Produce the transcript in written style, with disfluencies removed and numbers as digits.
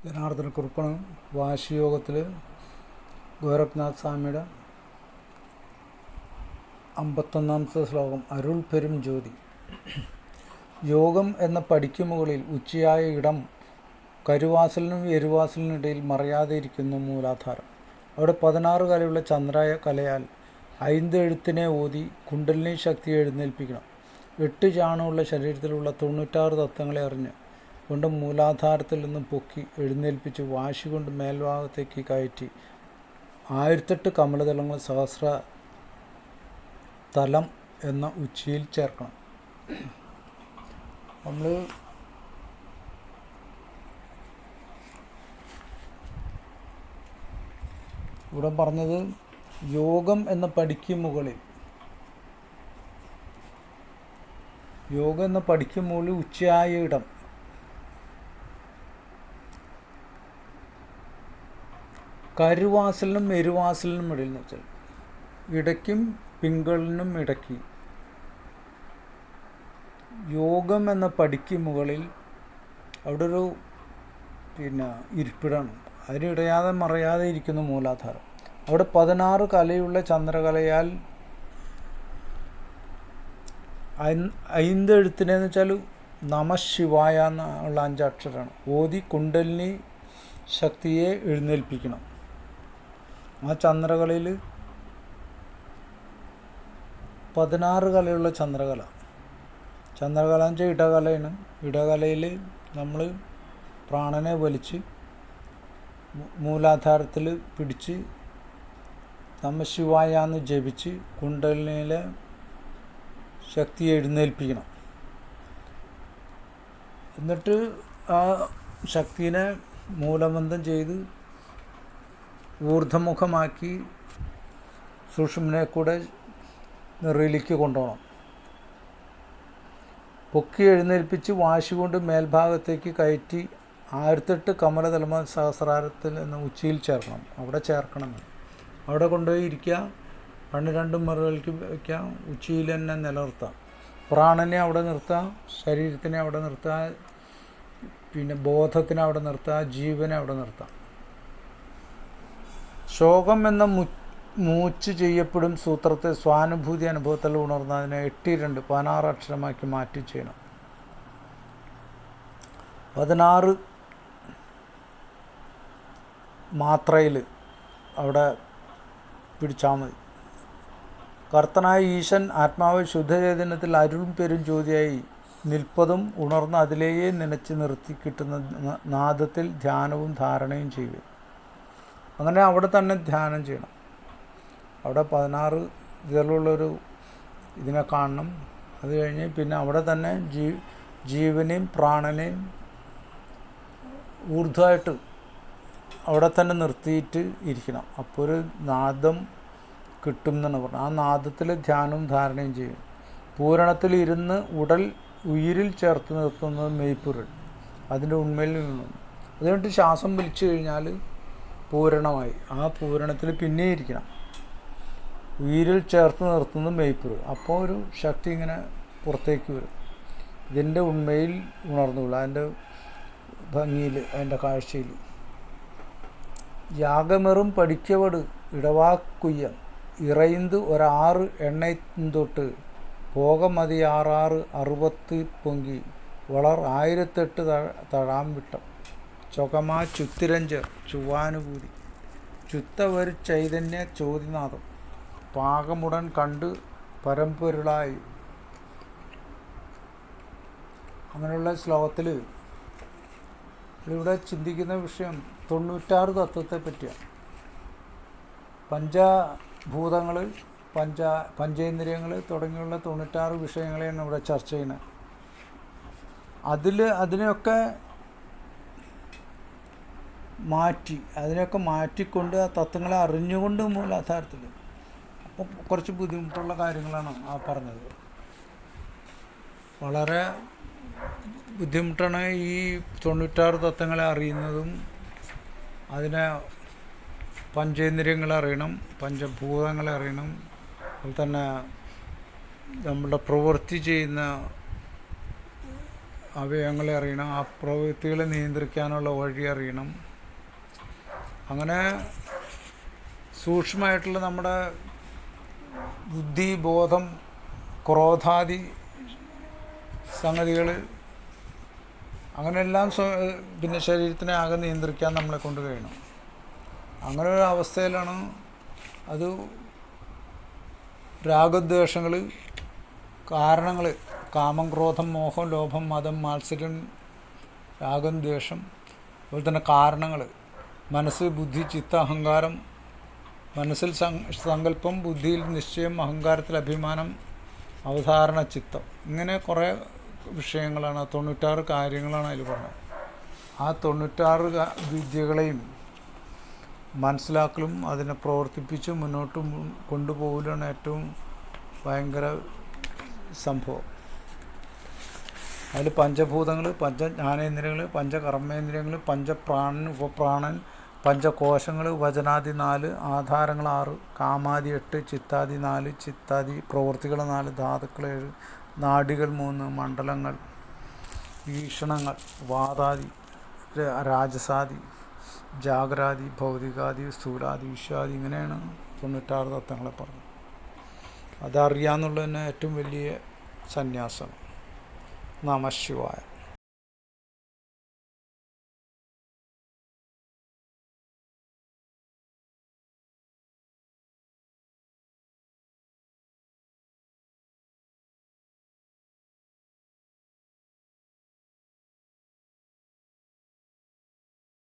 ജനാർദ്ദനക്കുറുപ്പാണ് വാശിയോഗത്തിൽ ഗോരഖ്നാഥ് സ്വാമിയുടെ 51-ാമത്തെ ശ്ലോകം. അരുൾ പെരും ജ്യോതി. യോഗം എന്ന പടിക്ക് മുകളിൽ ഉച്ചയായ ഇടം കരുവാസലിനും എരുവാസലിനും ഇടയിൽ മറയാതെ ഇരിക്കുന്നു മൂലാധാരം. അവിടെ 16 കലയുള്ള ചന്ദ്രായ കലയാൽ 5 എഴുത്തിനെ ഓതി കുണ്ടലിനി ശക്തിയെ എഴുന്നേൽപ്പിക്കണം. 8 ചാണമുള്ള ശരീരത്തിലുള്ള 96 തത്വങ്ങളെ അറിഞ്ഞ് കൊണ്ട് മൂലാധാരത്തിൽ നിന്നും പൊക്കി എഴുന്നേൽപ്പിച്ച് വാശി കൊണ്ട് മേൽഭാഗത്തേക്ക് കയറ്റി 1008 കമലതലങ്ങൾ സഹസ്ര തലം എന്ന ഉച്ചിയിൽ ചേർക്കണം. നമ്മൾ ഇവിടെ പറഞ്ഞത് യോഗം എന്ന പടിക്ക് മുകളിൽ ഉച്ചയായ ഇടം കരുവാസലിനും എരുവാസലിനും ഇടയിൽ എന്ന് വെച്ചാൽ ഇടയ്ക്കും പിങ്കളിനും ഇടയ്ക്ക് യോഗം എന്ന പടിക്ക് മുകളിൽ അവിടെ ഒരു ഇരിപ്പിടമാണ്. അതിനിടയാതെ മറയാതെ ഇരിക്കുന്ന മൂലാധാരം. അവിടെ 16 കലയുള്ള ചന്ദ്രകലയാൽ 5 എഴുത്തിനെന്ന് വെച്ചാൽ നമഃശിവായ എന്നുള്ള 5 അക്ഷരമാണ്. ഓതി കുണ്ടലിനി ശക്തിയെ എഴുന്നേൽപ്പിക്കണം. ആ ചന്ദ്രകലയിൽ 16 കലയുള്ള ചന്ദ്രകല എന്ന് വെച്ചാൽ ഇടകലയാണ്. ഇടകലയിൽ നമ്മൾ പ്രാണനെ വലിച്ച് മൂലാധാരത്തിൽ പിടിച്ച് നമഃശിവായ എന്ന് ജപിച്ച് കുണ്ടലിനിയിലെ ശക്തിയെ എഴുന്നേൽപ്പിക്കണം. എന്നിട്ട് ആ ശക്തിനെ മൂലബന്ധം ചെയ്ത് ഊർധ്വമുഖമാക്കി സുഷുമ്നെ കൂടെ നെറിയിലേക്ക് കൊണ്ടുപോകണം. പൊക്കി എഴുന്നേൽപ്പിച്ച് വാശി കൊണ്ട് മേൽഭാഗത്തേക്ക് കയറ്റി 1008 കമലതലമ സഹസ്രാരത്തിൽ എന്ന ഉച്ചിയിൽ ചേർക്കണം. അവിടെ കൊണ്ടുപോയി ഇരിക്കുക. കണ്ണ് രണ്ടും മറുകൾക്ക് വയ്ക്കാം. ഉച്ചിയിൽ തന്നെ നിലനിർത്താം. പ്രാണനെ അവിടെ നിർത്താം, ശരീരത്തിനെ അവിടെ നിർത്താം, ബോധത്തിനെ അവിടെ നിർത്താം, ജീവനെ അവിടെ നിർത്താം. ശോകം എന്ന മൂച്ച് ചെയ്യപ്പെടും സൂത്രത്തെ സ്വാനുഭൂതി അനുഭവത്തിൽ ഉണർന്ന് അതിനെ 8-2 16 അക്ഷരമാക്കി മാറ്റി ചെയ്യണം. 16 മാത്രയിൽ അവിടെ പിടിച്ചാൽ മതി. കർത്തനായ ഈശൻ ആത്മാവ് ശുദ്ധചൈതന്യത്തിൽ അരുളും പെരും ജ്യോതിയായി നിൽപ്പതും ഉണർന്ന് അതിലേയെ നനച്ച് നിർത്തി കിട്ടുന്ന നാദത്തിൽ ധ്യാനവും ധാരണയും ചെയ്യുക. അങ്ങനെ അവിടെ തന്നെ ധ്യാനം ചെയ്യണം. അവിടെ 16 ഇതിലുള്ളൊരു ഇതിനെ കാണണം. അത് കഴിഞ്ഞ് പിന്നെ അവിടെ തന്നെ ജീവനെയും പ്രാണനെയും ഊർധ്വമായിട്ട് അവിടെ തന്നെ നിർത്തിയിട്ട് ഇരിക്കണം. അപ്പോൾ ഒരു നാദം കിട്ടും എന്നാണ് പറഞ്ഞത്. ആ നാദത്തിൽ ധ്യാനവും ധാരണയും ചെയ്യും. പൂരണത്തിൽ ഇരുന്ന് ഉയിരിൽ ചേർത്ത് നിർത്തുന്നത് മെയ്പ്പുരൾ, അതിൻ്റെ ഉണ്മയിൽ നിന്നും. അതുകൊണ്ട് ശ്വാസം വലിച്ചു കഴിഞ്ഞാൽ പൂരണമായി. ആ പൂരണത്തിൽ പിന്നെ ഇരിക്കണം. ഉയിരിൽ ചേർത്ത് നിർത്തുന്നത് മെയ്പ്പുരൾ. അപ്പോൾ ഒരു ശക്തി ഇങ്ങനെ പുറത്തേക്ക് വരും. ഇതിൻ്റെ ഉണ്മയിൽ ഉണർന്നുള്ളൂ, അതിൻ്റെ ഭംഗിയിൽ, അതിൻ്റെ കാഴ്ചയിൽ. യാഗമെറും പഠിക്കവട് ഇടവാക്കുയ്യൻ ഇറയിന്ത് 6 എണ്ണത്തൊട്ട് പോകമതി 6 60 പൊങ്കി വളർ 1008 തഴാം വിട്ടം ചൊകമാ ചുത്തിരഞ്ചർ ചുവാനുഭൂതി ചുത്തവരു ചൈതന്യ ചോതിനാഥം പാകമുടൻ കണ്ട് പരമ്പൊരുളായി. അങ്ങനെയുള്ള ശ്ലോകത്തിൽ ഇവിടെ ചിന്തിക്കുന്ന വിഷയം 96 തത്വത്തെ പറ്റിയാണ്. പഞ്ചഭൂതങ്ങൾ, പഞ്ചേന്ദ്രിയങ്ങൾ തുടങ്ങിയുള്ള 96 വിഷയങ്ങളെയാണ് ഇവിടെ ചർച്ച ചെയ്യുന്നത്. അതിനെയൊക്കെ മാറ്റിക്കൊണ്ട് ആ തത്വങ്ങളെ അറിഞ്ഞുകൊണ്ട് മൂലാധാരത്തിൽ. അപ്പോൾ കുറച്ച് ബുദ്ധിമുട്ടുള്ള കാര്യങ്ങളാണ് ആ പറഞ്ഞത്. വളരെ ബുദ്ധിമുട്ടാണ് ഈ 96 തത്വങ്ങളെ അറിയുന്നതും. അതിനെ പഞ്ചേന്ദ്രിയങ്ങളെ അറിയണം, പഞ്ചഭൂതങ്ങളെ അറിയണം, അതുപോലെ തന്നെ നമ്മുടെ പ്രവൃത്തി ചെയ്യുന്ന അവയവങ്ങളെ അറിയണം, ആ പ്രവൃത്തികളെ നിയന്ത്രിക്കാനുള്ള വഴി അറിയണം. അങ്ങനെ സൂക്ഷ്മമായിട്ടുള്ള നമ്മുടെ ബുദ്ധി, ബോധം, ക്രോധാദി സംഗതികൾ, അങ്ങനെയെല്ലാം പിന്നെ ശരീരത്തിനെ ആകെ നിയന്ത്രിക്കാൻ നമ്മളെ കൊണ്ട് കഴിയണം. അങ്ങനെ ഒരു അവസ്ഥയിലാണ് അത് രാഗദ്വേഷങ്ങൾ, കാരണങ്ങൾ, കാമം, ക്രോധം, മോഹം, ലോഭം, മതം, മാത്സര്യം, രാഗം, ദ്വേഷം, അതുപോലെ തന്നെ കാരണങ്ങൾ മനസ്സ്, ബുദ്ധി, ചിത്ത, അഹങ്കാരം. മനസ്സിൽ സങ്കല്പം, ബുദ്ധിയിൽ നിശ്ചയം, അഹങ്കാരത്തിൽ അഭിമാനം, അവധാരണ, ചിത്തം. ഇങ്ങനെ കുറേ വിഷയങ്ങളാണ്, 96 കാര്യങ്ങളാണ് അതിൽ പറഞ്ഞത്. ആ 96 വിദ്യകളെയും മനസ്സിലാക്കലും അതിനെ പ്രവർത്തിപ്പിച്ച് മുന്നോട്ട് കൊണ്ടുപോകലാണ് ഏറ്റവും ഭയങ്കര സംഭവം. അതിൽ പഞ്ചഭൂതങ്ങൾ, പഞ്ചജ്ഞാനേന്ദ്രിയങ്ങൾ, പഞ്ചകർമ്മേന്ദ്രിയങ്ങൾ, പഞ്ചപ്രാണൻ, ഉപപ്രാണൻ, പഞ്ചകോശങ്ങൾ, വചനാദി 4, ആധാരങ്ങൾ 6, കാമാദി 8, ചിത്താദി 4, ചിത്താദി പ്രവൃത്തികൾ 4, ധാതുക്കൾ 7, നാഡികൾ 3, മണ്ഡലങ്ങൾ, വീക്ഷണങ്ങൾ, വാതാദി, രാജസാദി, ജാഗ്രാദി, ഭൗതികാദി, സ്ഥൂലാദി, വിശ്വാദി. ഇങ്ങനെയാണ് 96 തത്വങ്ങളെ പറഞ്ഞത്. അതറിയാമെന്നുള്ളത് തന്നെ ഏറ്റവും വലിയ സന്യാസം. നമഃ ശിവായ.